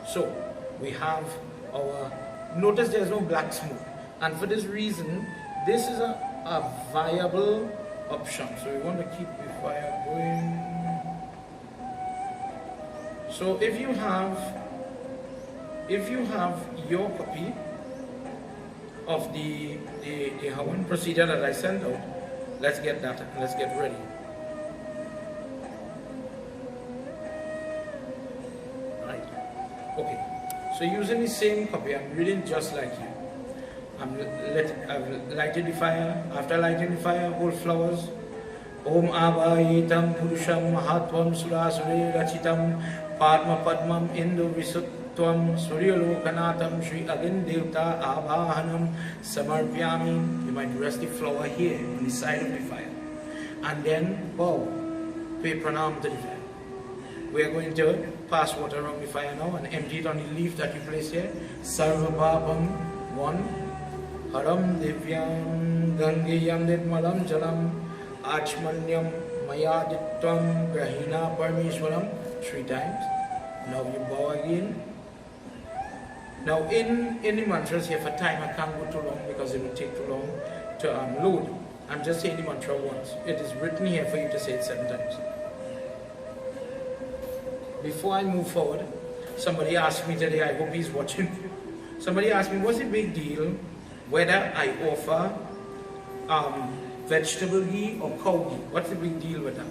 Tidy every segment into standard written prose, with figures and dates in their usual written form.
So we have our, notice there's no black smoke, and for this reason this is a viable option. So we want to keep the fire going. So if you have your copy of the Hawan procedure that I sent out, let's get that, let's get ready. Right. Okay. So using the same copy, I'm reading just like you. I've lighted the fire. After lighting the fire, hold flowers. Om Abhayitam Purusham Mahatvam Surasure Racitam Padma Padmam Indu Visutvam Suryalokanatam Shri Agindevta Abhahanam Samarpyami. You might rest the flower here on the side of the fire. And then bow, pay pranam to the fire. We are going to pass water around the fire now and empty it on the leaf that you place here. Sarva Babam 1. Haram Divyam Gangiyam Nitmalam Jalam Achmanyam Mayaditvam Grahina Parmeshwaram 3 times. Now you bow again. Now in the mantras here, for time I can't go too long because it will take too long to load. I'm just saying the mantra once. It is written here for you to say it 7 times. Before I move forward, somebody asked me today, I hope he's watching. Somebody asked me, what's the big deal whether I offer vegetable ghee or cow ghee? What's the big deal with that?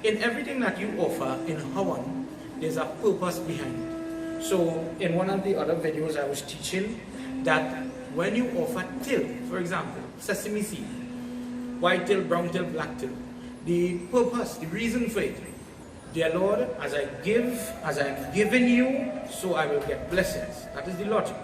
In everything that you offer in Hawan, there's a purpose behind it. So in one of the other videos I was teaching that when you offer till, for example, sesame seed, white till, brown till, black till, the purpose, the reason for it, dear Lord, as I have given you, so I will get blessings. That is the logic.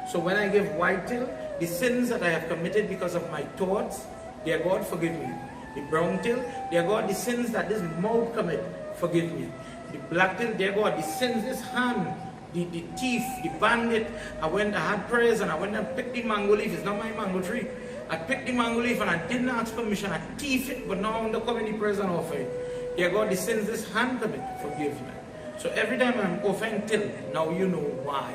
So when I give white till, the sins that I have committed because of my thoughts, dear God, forgive me. The brown till, dear God, the sins that this mouth commit, forgive me. The black till, dear God, the sins this hand, the thief, the bandit. I had prayers and I went and picked the mango leaf. It's not my mango tree. I picked the mango leaf and I didn't ask permission. I thief it, but now I'm not coming the prayers and offering. Dear God, the sins this hand commit, forgive me. So every time I'm offering till, now you know why.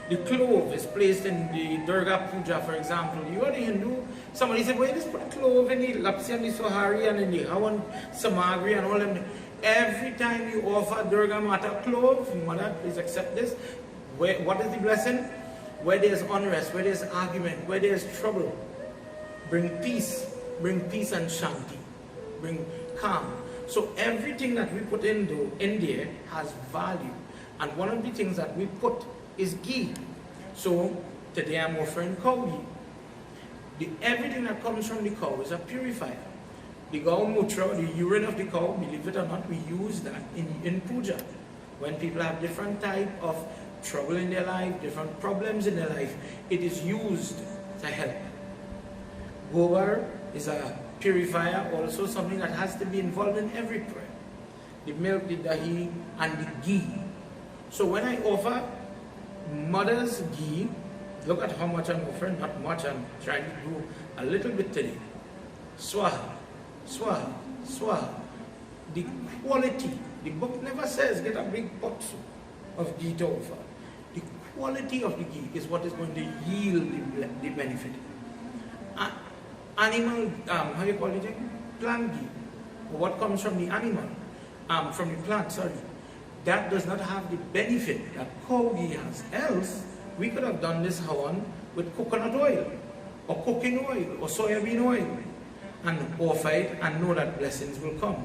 The clove is placed in the Durga Puja, for example. You are the Hindu. Somebody said, why just put clove in the Lapsi and the Sohari and in the Hawan Samagri and all them. Every time you offer Durga Mata clove, Mother, please accept this. What is the blessing? Where there's unrest, where there's argument, where there's trouble, bring peace and shanti, bring calm. So everything that we put in there has value. And one of the things that we put is ghee. So today I'm offering cow ghee. Everything that comes from the cow is a purifier. The cow mutra, the urine of the cow, believe it or not, we use that in puja. When people have different type of trouble in their life, different problems in their life, it is used to help. Gobar is a purifier, also something that has to be involved in every prayer. The milk, the dahi, and the ghee. So when I offer mother's ghee, look at how much I'm offering, not much, I'm trying to do a little bit today. Swaha, swaha, swaha. The quality, the book never says get a big box of ghee to offer. The quality of the ghee is what is going to yield the benefit. Animal, how you call it? Plant ghee. What comes from the animal, from the plant, sorry. That does not have the benefit that cow ghee has. Else, we could have done this Hawan with coconut oil, or cooking oil, or soybean oil, and offer it and know that blessings will come.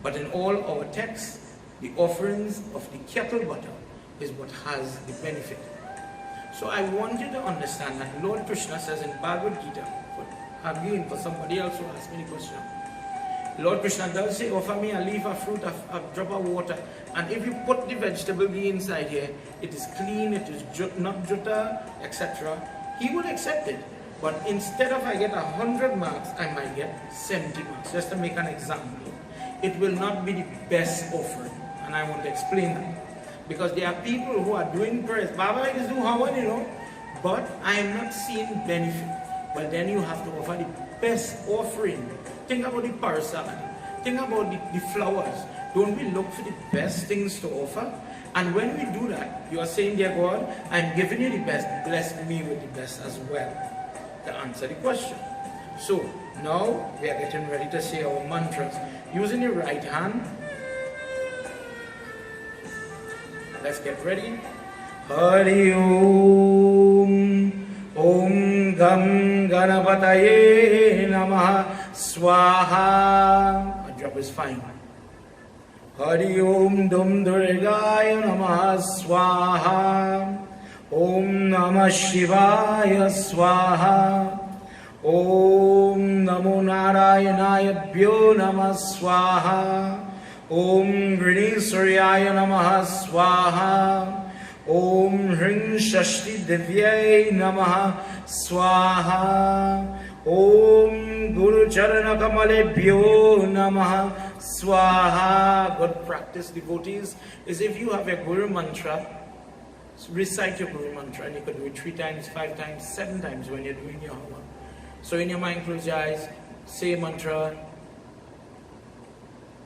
But in all our texts, the offerings of the kettle butter is what has the benefit. So I want you to understand that Lord Krishna says in Bhagavad Gita, again for somebody else who asked me the question, Lord Krishna does say, offer me a leaf, a fruit, a drop of water. And if you put the vegetable ghee inside here, it is clean, it is not jutta, etc. He would accept it. But instead of I get 100 marks, I might get 70 marks. Just to make an example. It will not be the best offering. And I want to explain that. Because there are people who are doing prayers. Baba is doing Hawan, you know. But I am not seeing benefit. Well, then you have to offer the best offering. Think about the parasad. Think about the flowers. Don't we look for the best things to offer? And when we do that, you are saying, dear God, I'm giving you the best, bless me with the best as well, to answer the question. So now we are getting ready to say our mantras. Using your right hand, let's get ready. Hari Om. Om Gam Ganapataye Namaha Swaha. A drop is fine. Hari Om Dum Durgaya Namaha Swaha. Om Namah Shivaya Swaha. Om Namo Narayanaya Bhyo Namah Swaha. Om Grini Suryaya Namaha Swaha. Om Hring Shashti Divyai Namaha Swaha. Om Guru Charana Kamalebhyo Namaha Swaha. Good practice, devotees, is if you have a Guru mantra, recite your Guru mantra, and you can do it 3 times, 5 times, 7 times when you're doing your Hawan. So in your mind, close your eyes, say mantra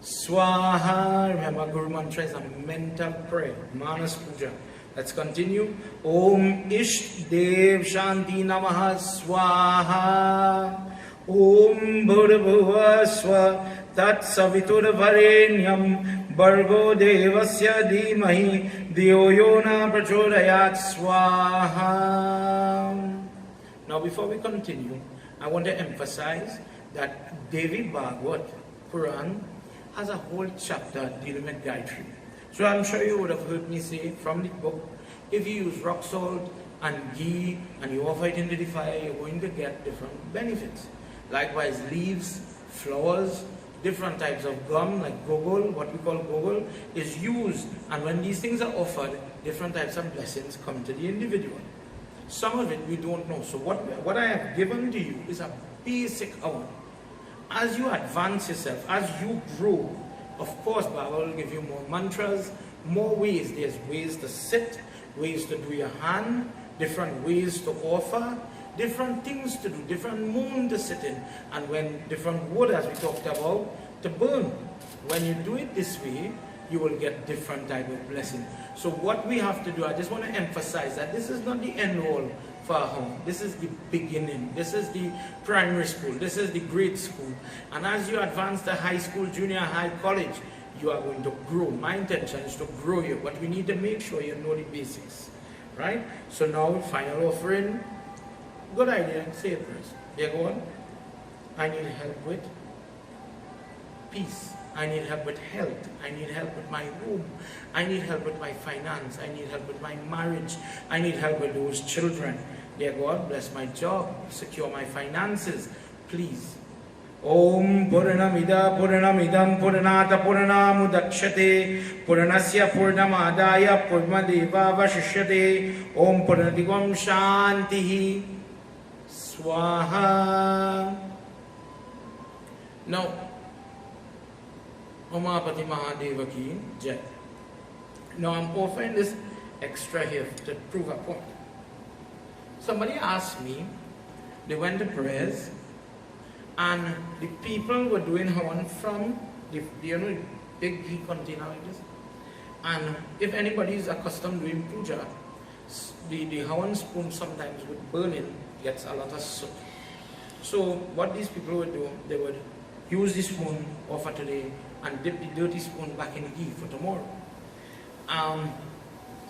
Swaha. Remember, Guru mantra is a mental prayer, Manas Puja. Let's continue. Om Isht Dev Shanti Namaha Swaha. Om Bhurabhuva Swa Tat Savitur Varenyam Bhargo Devasya Dhimahi Dhiyo Yona Prachodayat Swaha. Now before we continue, I want to emphasize that Devi Bhagavad Puran has a whole chapter dealing with Gayatri. So I'm sure you would have heard me say from the book, if you use rock salt and ghee and you offer it into the fire, you're going to get different benefits. Likewise, leaves, flowers, different types of gum like gogol, what we call gogol, is used. And when these things are offered, different types of blessings come to the individual. Some of it we don't know. So what I have given to you is a basic Hawan. As you advance yourself, as you grow, of course, Baba will give you more mantras, more ways. There's ways to sit, ways to do your hand, different ways to offer, different things to do, different moon to sit in, and when different wood, as we talked about, to burn. When you do it this way, you will get different type of blessing. So what we have to do, I just want to emphasize that this is not the end all for our home. This is the beginning. This is the primary school. This is the grade school. And as you advance to high school, junior high, college, you are going to grow. My intention is to grow you, but we need to make sure you know the basics, right? So now, final offering. Good idea. Say a prayer. Dear God, I need help with peace. I need help with health. I need help with my home. I need help with my finance. I need help with my marriage. I need help with those children. Dear God, bless my job. Secure my finances. Please. Om Purnamida Purnamidam Purnata Purnamudakshate Purnasya Purnamadaya Purmadeva Vashishyate Om Purnadigam Shantihi Swaha. Now, Omapati Mahadeva ki Jai. Now I'm offering this extra here to prove a point. Somebody asked me, they went to prayers, and the people were doing Hawan from the big ghee container like this. And if anybody is accustomed doing puja, the Hawan spoon sometimes would burn it, gets a lot of soot. So what these people would do, they would use the spoon, offer today, and dip the dirty spoon back in the ghee for tomorrow.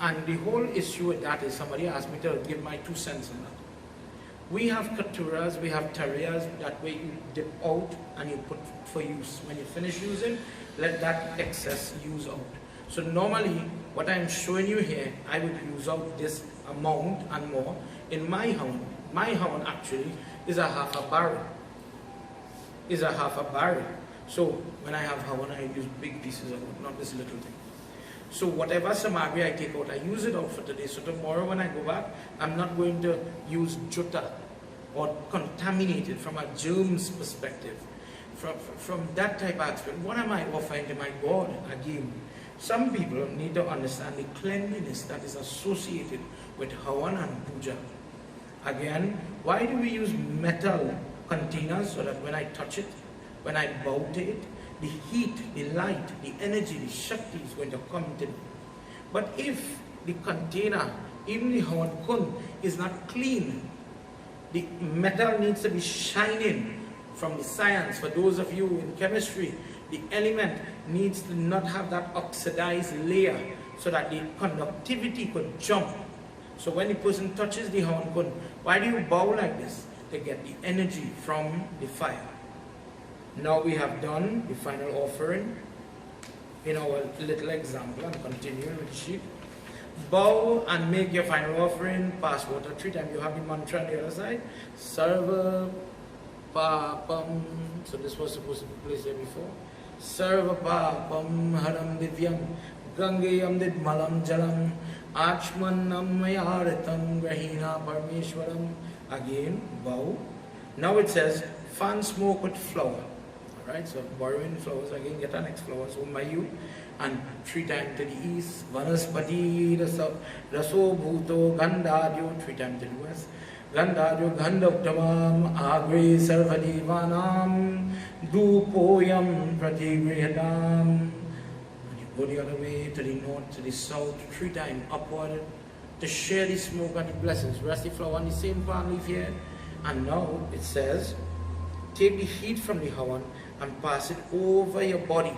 And the whole issue with that is, somebody asked me to give my 2 cents on that. We have katuras, we have tariyas, that way you dip out and you put for use. When you finish using, let that excess use out. So normally, what I'm showing you here, I would use out this amount and more in my Hawan. My Hawan actually is a half a barrel. So when I have Hawan, I use big pieces of it, not this little thing. So whatever samagri I take out, I use it out for today. So tomorrow when I go back, I'm not going to use jutta or contaminate it from a germs perspective. From that type of aspect, what am I offering to my God? Again, some people need to understand the cleanliness that is associated with Hawan and Puja. Again, why do we use metal containers? So that when I touch it, when I bow to it, the heat, the light, the energy, the Shakti is going to come to me. But if the container, even the Hawan kun, is not clean, the metal needs to be shining. From the science, for those of you in chemistry, the element needs to not have that oxidized layer so that the conductivity could jump. So when the person touches the Hawan kun, why do you bow like this? To get the energy from the fire. Now we have done the final offering in our little example. I'm continuing with the sheet. Bow and make your final offering. Pass water 3 times. You have the mantra on the other side. Sarva Papam. So this was supposed to be placed there before. Sarva Papam Haram Divyam Gangayam Malam Jalam Achmanam Mayaritam Grahina Parmeshwaram. Again, bow. Now it says fan smoke with flour. Alright, so borrowing flowers again, get our next flowers home by you. And 3 times to the east. Vanaspati Raso Bhuto Gandhadyo. 3 times to the west. Gandhadyo Gandhoktamam Agri Sarvadivanam Dupoyam Pratigrihadam. And you go the other way to the north, to the south, 3 times upward to share the smoke and the blessings. Rest the flower on the same palm leaf here. And now it says, take the heat from the Hawan and pass it over your body.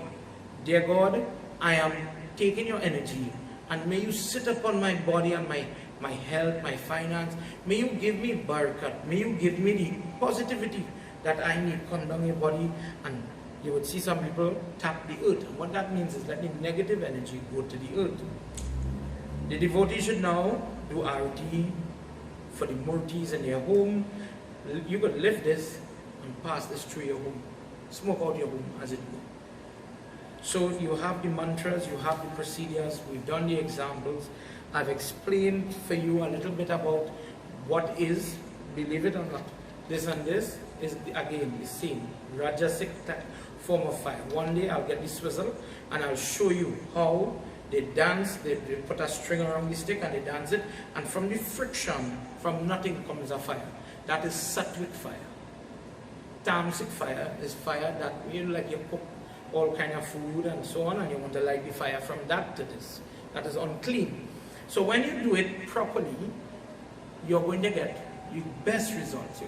Dear God, I am taking your energy and may you sit upon my body and my health, my finance. May you give me barakat. May you give me the positivity that I need. Come down your body, and you would see some people tap the earth. And what that means is let the negative energy go to the earth. The devotee should now do arati for the murtis in their home. You could lift this and pass this through your home. Smoke out your home as it goes. So you have the mantras, you have the procedures, we've done the examples. I've explained for you a little bit about what is, believe it or not, this and this is again the same Rajasic form of fire. One day I'll get the swizzle and I'll show you how they dance, they put a string around the stick and they dance it, and from the friction, from nothing comes a fire. That is sattvic fire. Tamasic fire is fire that, you know, like you cook all kind of food and so on, and you want to light the fire from that to this. That is unclean. So when you do it properly, you're going to get the best results.